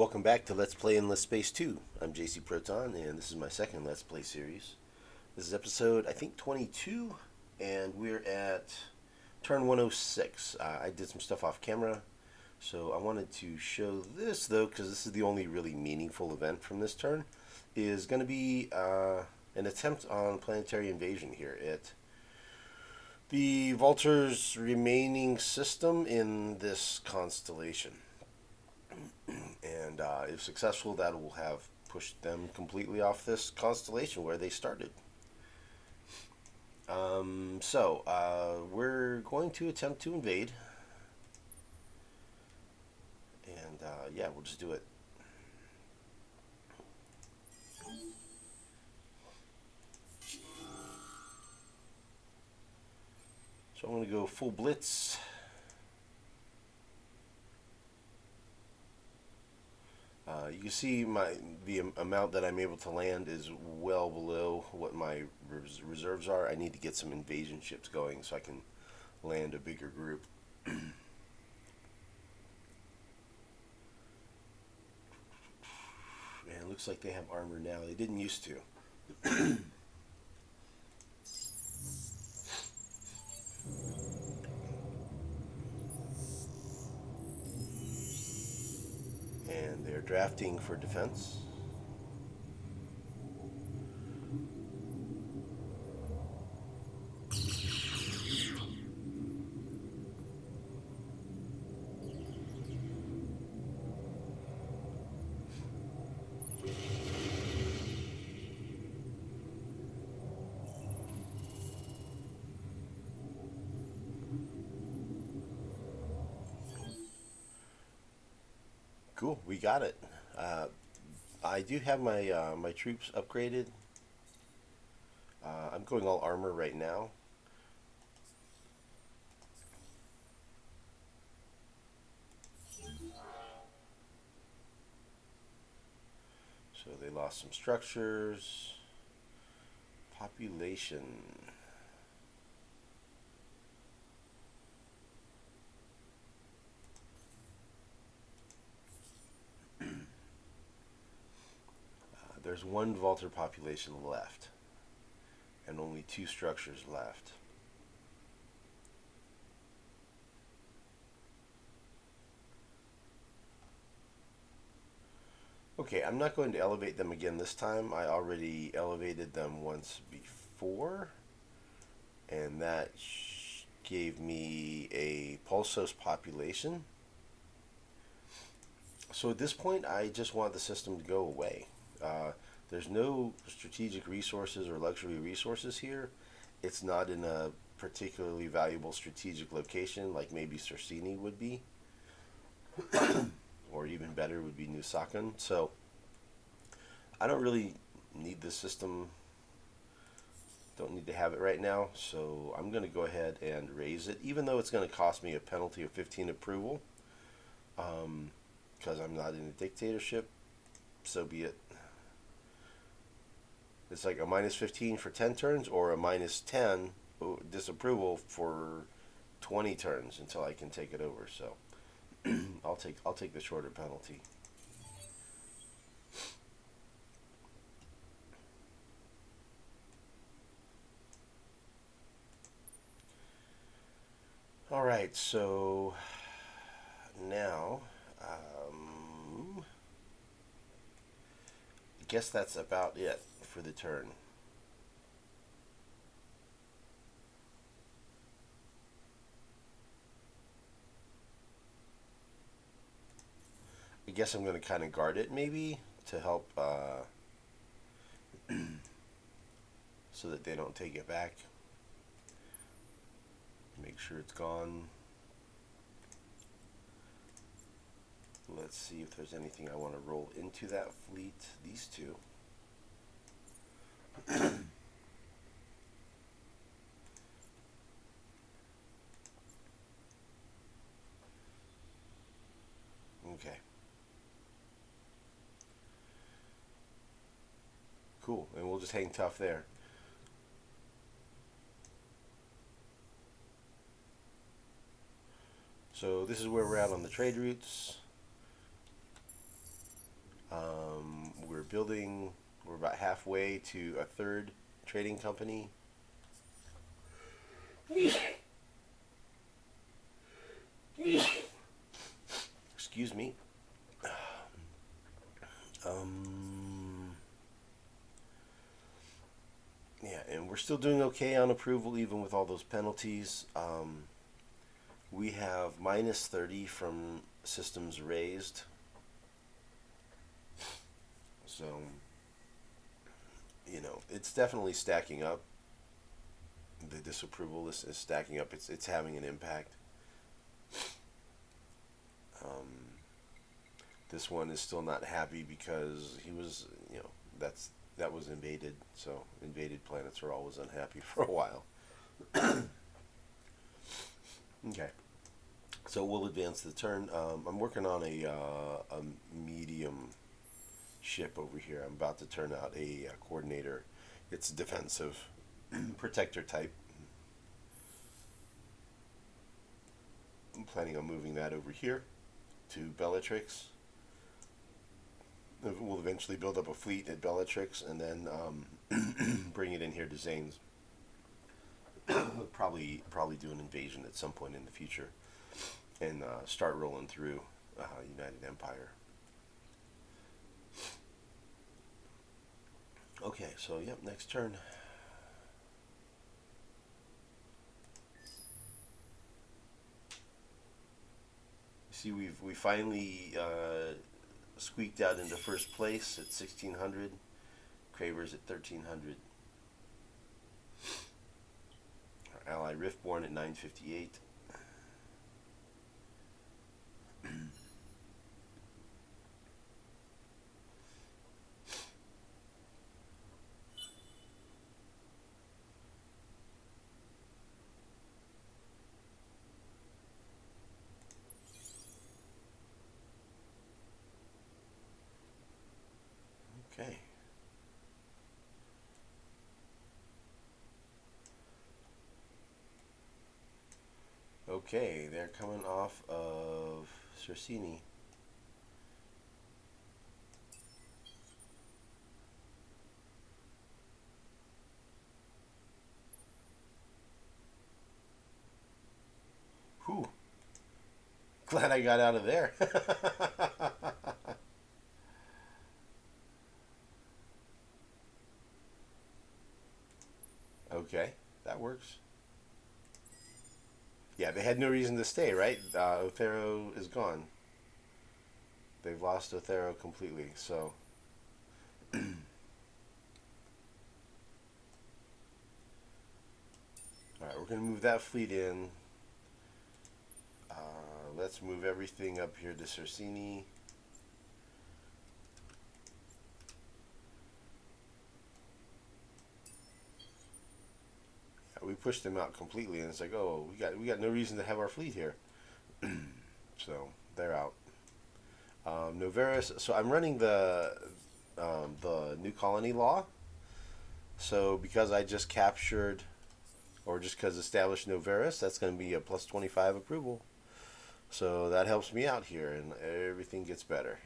Welcome back to Let's Play Endless Space 2. I'm JC Proton, and this is my second Let's Play series. This is episode, I think, 22, and we're at turn 106. I did some stuff off camera, so I wanted to show this, though, because this is the only really meaningful event from this turn, is going to be an attempt on planetary invasion here at the Vulture's remaining system in this constellation. And if successful, that will have pushed them completely off this constellation where they started. We're going to attempt to invade. And yeah, we'll just do it. So I'm going to go full blitz. You can see the amount that I'm able to land is well below what my reserves are. I need to get some invasion ships going so I can land a bigger group. And it looks like they have armor now. They didn't used to. And they're drafting for defense. Cool, we got it. I do have my my troops upgraded. I'm going all armor right now. So they lost some structures. Population. There's one Vulture population left, and only 2 structures left. Okay, I'm not going to elevate them again this time. I already elevated them once before, and that gave me a Pulsos population. So at this point, I just want the system to go away. There's no strategic resources or luxury resources here. It's not in a particularly valuable strategic location like maybe Cersini would be. Or even better would be New Sakan. So I don't really need this system. Don't need to have it right now. So I'm going to go ahead and raise it, even though it's going to cost me a penalty of 15 approval. Because I'm not in a dictatorship. So be it. It's like a minus 15 for 10 turns or a minus 10 disapproval for 20 turns until I can take it over. So I'll take the shorter penalty. All right, so now I guess that's about it for the turn. I guess I'm going to kind of guard it maybe to help so that they don't take it back. Make sure it's gone. Let's see if there's anything I want to roll into that fleet. These two. Okay. Cool, and we'll just hang tough there. So this is where we're at on the trade routes. We're about halfway to a third trading company. Excuse me. Yeah, and we're still doing okay on approval even with all those penalties. We have minus 30 from systems raised. So, it's definitely stacking up. The disapproval is stacking up. It's having an impact. This one is still not happy because he was, that was invaded. So invaded planets are always unhappy for a while. Okay, so we'll advance the turn. I'm working on a medium ship over here. I'm about to turn out a coordinator. It's defensive, protector type. I'm planning on moving that over here to Bellatrix. We'll eventually build up a fleet at Bellatrix and then bring it in here to Zane's. probably do an invasion at some point in the future and start rolling through United Empire. Okay, so yep, next turn. See, we finally squeaked out into first place at 1600. Cravers at 1300. Our ally Riftborn at 958. Okay. Okay, they're coming off of Cersini. Whew. Glad I got out of there. Okay, that works. Yeah, they had no reason to stay, right? Othero is gone. They've lost Othero completely, so. Alright, we're going to move that fleet in. Let's move everything up here to Cersini. We pushed them out completely, and it's like, oh, we got no reason to have our fleet here. So they're out. Novaris. So I'm running the new colony law. So because I just captured, or just because established Novaris, that's going to be a plus 25 approval. So that helps me out here, and everything gets better.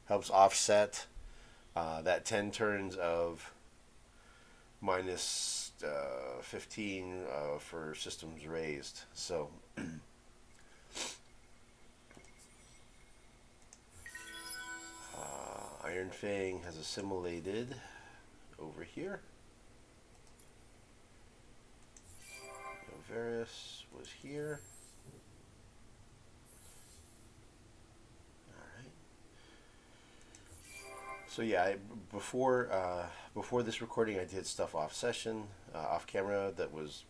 Helps offset that 10 turns of minus 15 for systems raised. So Iron Fang has assimilated over here. Novaris was here. So yeah, before this recording, I did stuff off session, off camera that was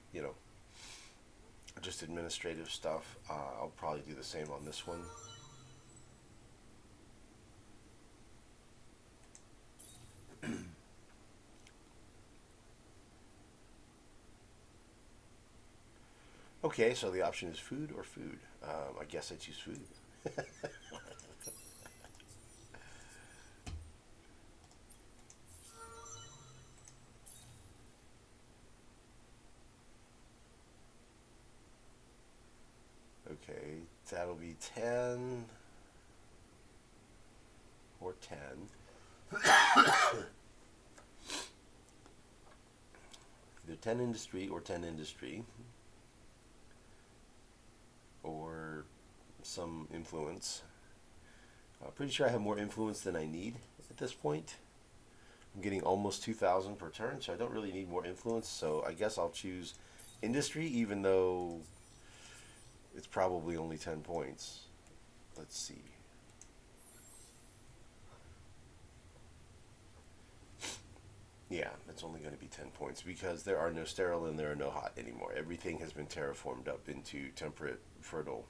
just administrative stuff. I'll probably do the same on this one. Okay, so the option is food or food. I guess I choose food. Okay, that'll be 10, 14, 10. Either 10 industry or 10 industry, or some influence. Pretty sure I have more influence than I need at this point. I'm getting almost 2,000 per turn, so I don't really need more influence. So I guess I'll choose industry, even though it's probably only 10 points. Let's see. Yeah, it's only going to be 10 points because there are no sterile and there are no hot anymore. Everything has been terraformed up into temperate, fertile.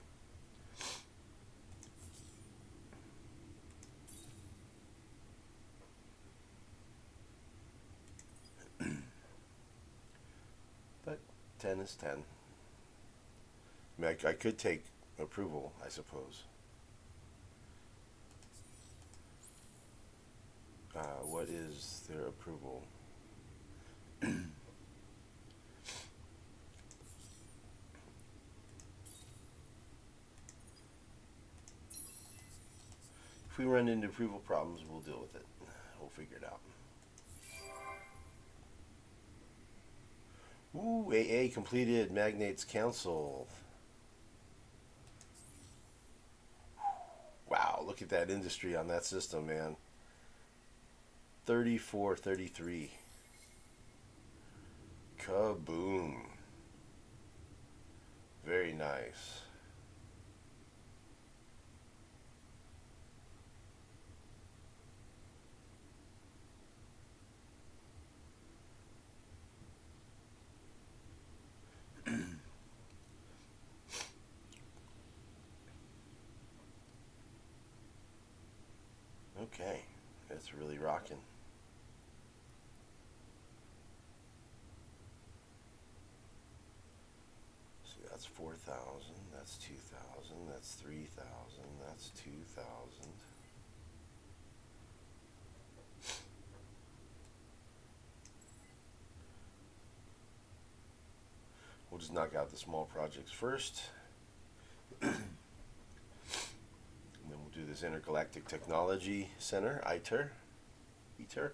But 10 is 10. I mean, I could take approval, I suppose. What is their approval? If we run into approval problems, we'll deal with it. We'll figure it out. Ooh, AA completed. Magnates Council. Wow, look at that industry on that system, man. 3433. Kaboom. Very nice. Okay, that's really rocking. So that's 4,000, that's 2,000, that's 3,000, that's 2,000. We'll just knock out the small projects first. And then we'll do this Intergalactic Technology Center, ITER. ITER.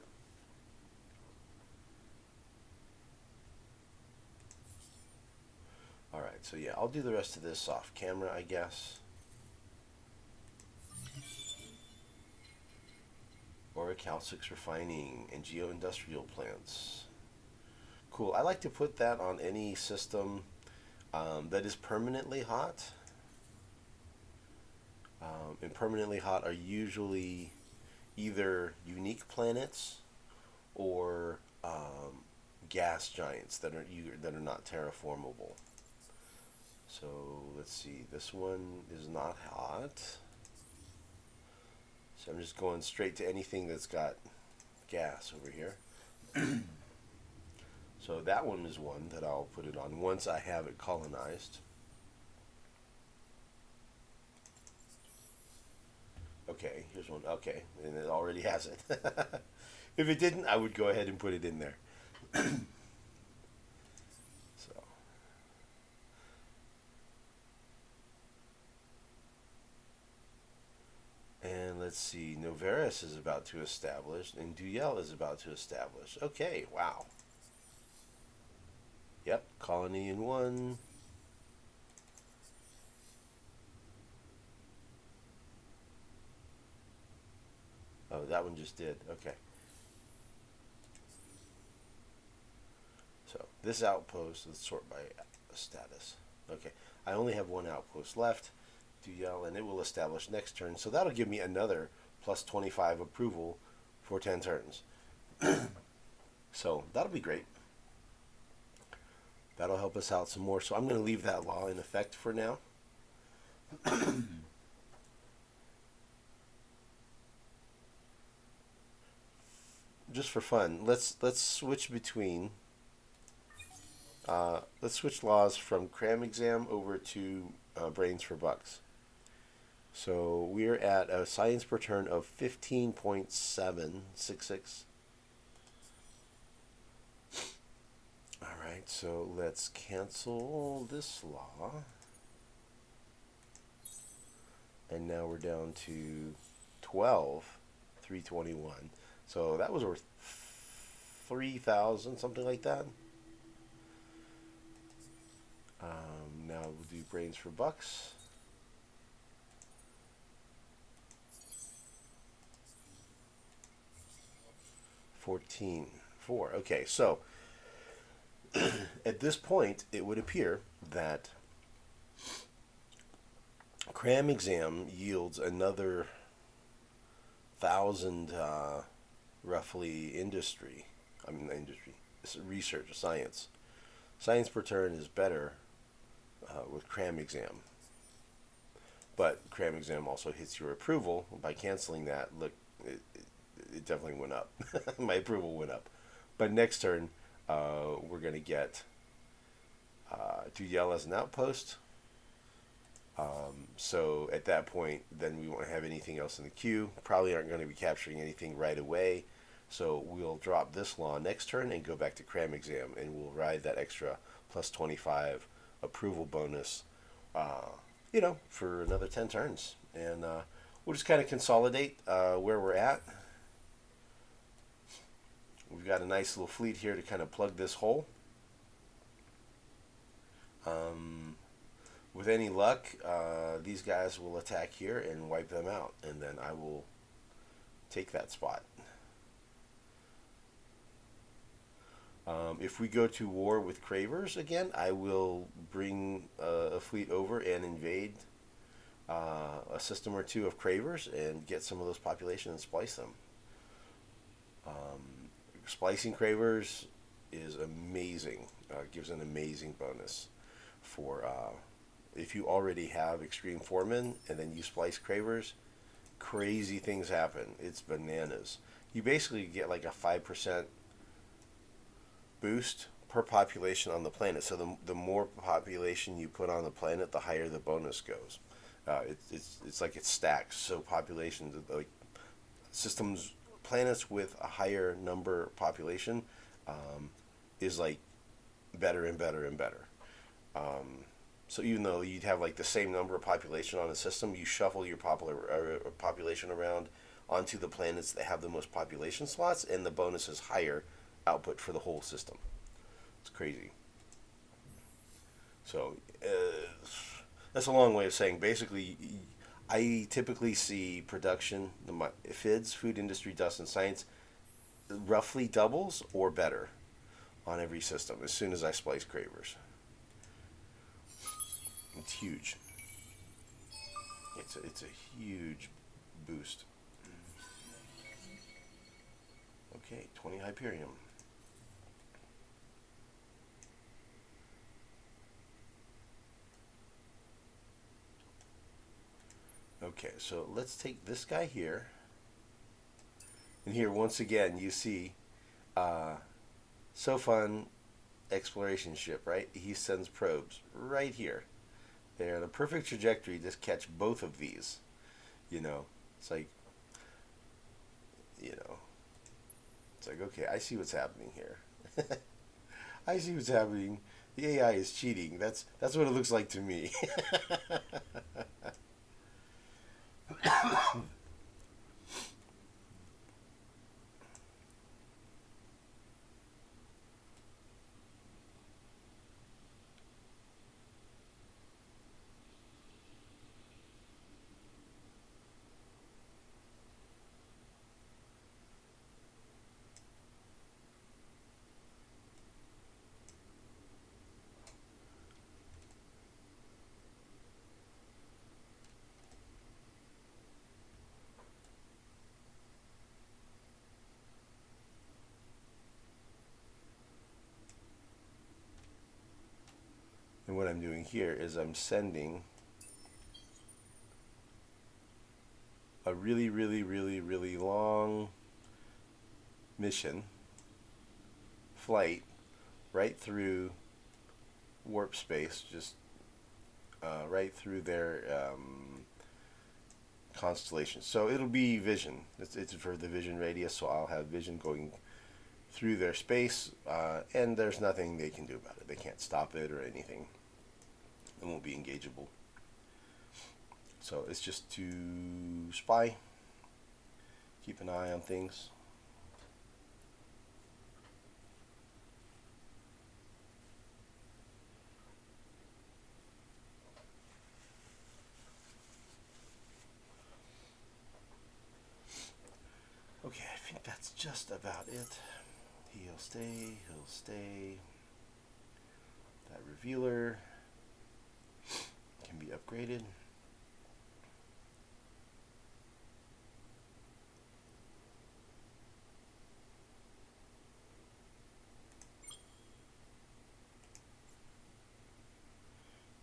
Alright, so yeah, I'll do the rest of this off camera, I guess. Orichalcix refining and geoindustrial plants. Cool. I like to put that on any system that is permanently hot. And permanently hot are usually either unique planets or gas giants that are not terraformable. So let's see. This one is not hot. So I'm just going straight to anything that's got gas over here. So that one is one that I'll put it on once I have it colonized. Okay, here's one. Okay, and it already has it. If it didn't, I would go ahead and put it in there. So, and let's see. Novaris is about to establish, and Duyel is about to establish. Okay, wow. Yep, colony in one. Oh, that one just did. Okay. So this outpost, let's sort by status. Okay, I only have one outpost left. Duyel, and it will establish next turn. So that'll give me another plus 25 approval for 10 turns. So that'll be great. That'll help us out some more. So I'm going to leave that law in effect for now. Just for fun, let's switch between. Let's switch laws from cram exam over to brains for bucks. So we're at a science per turn of 15.766. Alright, so let's cancel this law. And now we're down to 12, 321. So that was worth 3,000, something like that. Now we'll do brains for bucks. $14.4. Okay, so at this point, it would appear that cram exam yields another 1,000 roughly industry. I mean, industry, research, science. Science per turn is better with cram exam. But cram exam also hits your approval. By canceling that, look, it definitely went up. My approval went up. But next turn, we're going to get to yell as an outpost. So at that point, then we won't have anything else in the queue. Probably aren't going to be capturing anything right away. So we'll drop this law next turn and go back to cram exam, and we'll ride that extra plus 25 approval bonus, for another 10 turns. And we'll just kind of consolidate where we're at. We've got a nice little fleet here to kind of plug this hole. With any luck, these guys will attack here and wipe them out, and then I will take that spot. If we go to war with Cravers again, I will bring a fleet over and invade a system or two of Cravers and get some of those populations and splice them. Splicing Cravers is amazing. Gives an amazing bonus for if you already have Extreme Foreman and then you splice Cravers, crazy things happen. It's bananas. You basically get like a 5% boost per population on the planet. So the more population you put on the planet, the higher the bonus goes. It's like it stacks. So populations, like systems, planets with a higher number population is like better and better and better. So even though you'd have like the same number of population on a system, you shuffle your population around onto the planets that have the most population slots, and the bonus is higher output for the whole system. It's crazy. So that's a long way of saying basically I typically see production, the FIDS, food industry, dust, and science, roughly doubles or better on every system as soon as I splice Cravers. It's huge. It's a huge boost. Okay, 20 Hyperion. Okay, so let's take this guy here. And here, once again, you see So Fun exploration ship, right? He sends probes right here. They're in a perfect trajectory to catch both of these. It's like, it's like, okay, I see what's happening here. I see what's happening. The AI is cheating. That's what it looks like to me. And what I'm doing here is I'm sending a really, really, really, really long mission flight right through warp space, just right through their constellation. So it'll be vision. It's for the vision radius, so I'll have vision going through their space, and there's nothing they can do about it. They can't stop it or anything. It won't be engageable. So it's just to spy, keep an eye on things. Okay, I think that's just about it. He'll stay. That revealer can be upgraded.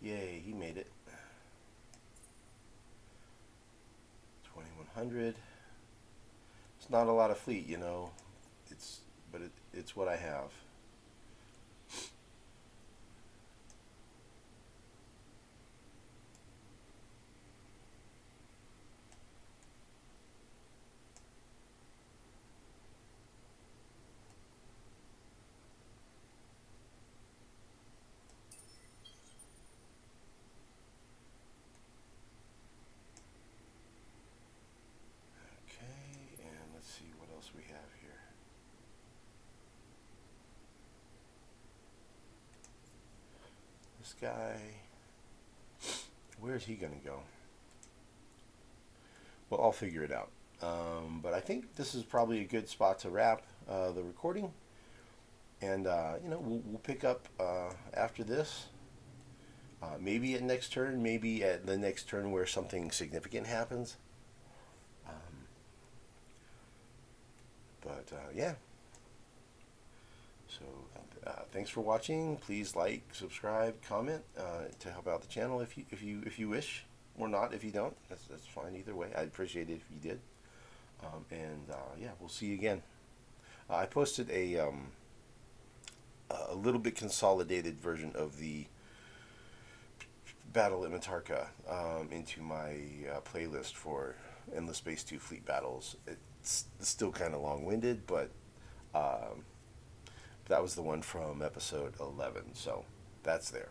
Yay, he made it. 2100. It's not a lot of fleet, you know. It's what I have. Okay, and let's see what else we have here. This guy, where's he gonna go? Well, I'll figure it out. But I think this is probably a good spot to wrap the recording. And, we'll pick up after this. Maybe at next turn, maybe at the next turn where something significant happens. Yeah. So thanks for watching. Please like, subscribe, comment to help out the channel if you wish, or not if you don't. That's fine either way. I'd appreciate it if you did. Yeah, we'll see you again. I posted a little bit consolidated version of the Battle at Matarka into my playlist for Endless Space 2 Fleet Battles. It's still kind of long-winded, but that was the one from episode 11, so that's there.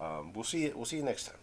We'll see you next time.